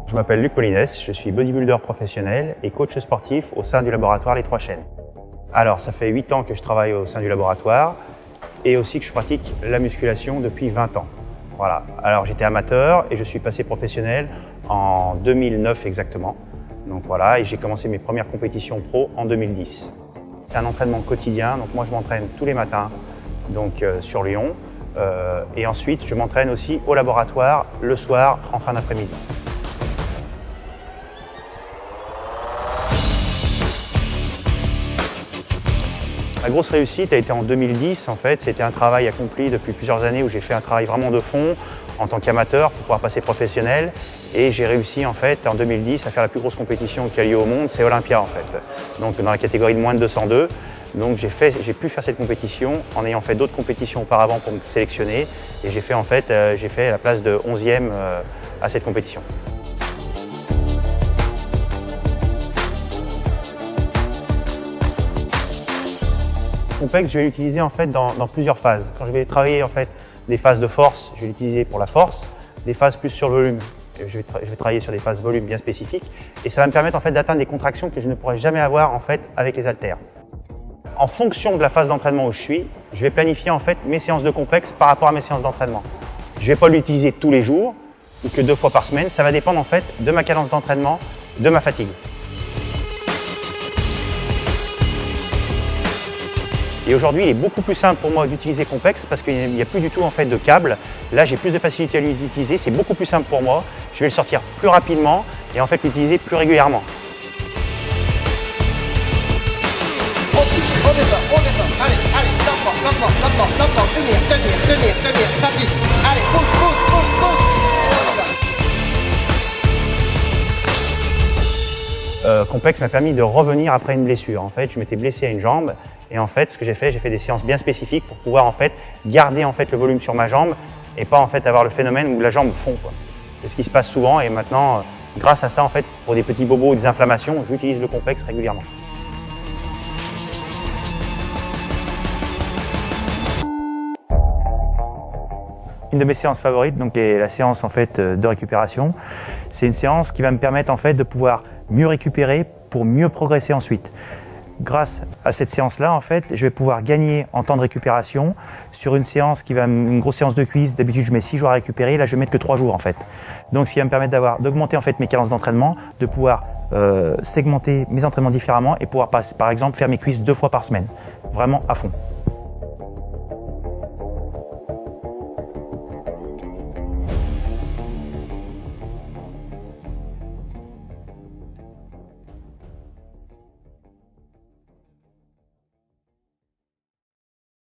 Je m'appelle Luc Polinès, je suis bodybuilder professionnel et coach sportif au sein du laboratoire Les Trois Chênes. Alors, ça fait 8 ans que je travaille au sein du laboratoire et aussi que je pratique la musculation depuis 20 ans. Voilà. Alors, j'étais amateur et je suis passé professionnel en 2009 exactement. Donc voilà, et j'ai commencé mes premières compétitions pro en 2010. C'est un entraînement quotidien, donc moi je m'entraîne tous les matins donc sur Lyon. Et ensuite, je m'entraîne aussi au laboratoire le soir en fin d'après-midi. Ma grosse réussite a été en 2010. En fait, c'était un travail accompli depuis plusieurs années où j'ai fait un travail vraiment de fond en tant qu'amateur pour pouvoir passer professionnel. Et j'ai réussi en fait en 2010 à faire la plus grosse compétition qui a lieu au monde, c'est Olympia en fait. Donc dans la catégorie de moins de 202. Donc j'ai pu faire cette compétition en ayant fait d'autres compétitions auparavant pour me sélectionner. Et j'ai fait la place de 11e à cette compétition. Le complexe, je vais l'utiliser en fait dans plusieurs phases. Quand je vais travailler en fait des phases de force, je vais l'utiliser pour la force, des phases plus sur volume. Je vais travailler sur des phases volume bien spécifiques et ça va me permettre en fait d'atteindre des contractions que je ne pourrais jamais avoir en fait avec les haltères. En fonction de la phase d'entraînement où je suis, je vais planifier en fait mes séances de complexe par rapport à mes séances d'entraînement. Je ne vais pas l'utiliser tous les jours ou que 2 fois par semaine. Ça va dépendre en fait de ma cadence d'entraînement, de ma fatigue. Et aujourd'hui, il est beaucoup plus simple pour moi d'utiliser complexe parce qu'il n'y a plus du tout en fait de câble. Là, j'ai plus de facilité à l'utiliser, c'est beaucoup plus simple pour moi. Je vais le sortir plus rapidement et en fait l'utiliser plus régulièrement. Complexe m'a permis de revenir après une blessure. En fait, je m'étais blessé à une jambe et en fait, ce que j'ai fait des séances bien spécifiques pour pouvoir en fait garder en fait le volume sur ma jambe et pas en fait avoir le phénomène où la jambe fond, quoi. C'est ce qui se passe souvent et maintenant, grâce à ça en fait, pour des petits bobos ou des inflammations, j'utilise le complexe régulièrement. Une de mes séances favorites, donc, est la séance en fait de récupération. C'est une séance qui va me permettre en fait de pouvoir mieux récupérer pour mieux progresser ensuite. Grâce à cette séance-là, en fait, je vais pouvoir gagner en temps de récupération sur une séance une grosse séance de cuisse. D'habitude, je mets 6 jours à récupérer. Là, je vais mettre que 3 jours en fait. Donc, ce qui va me permettre d'augmenter en fait mes cadences d'entraînement, de pouvoir segmenter mes entraînements différemment et pouvoir par exemple faire mes cuisses 2 fois par semaine, vraiment à fond.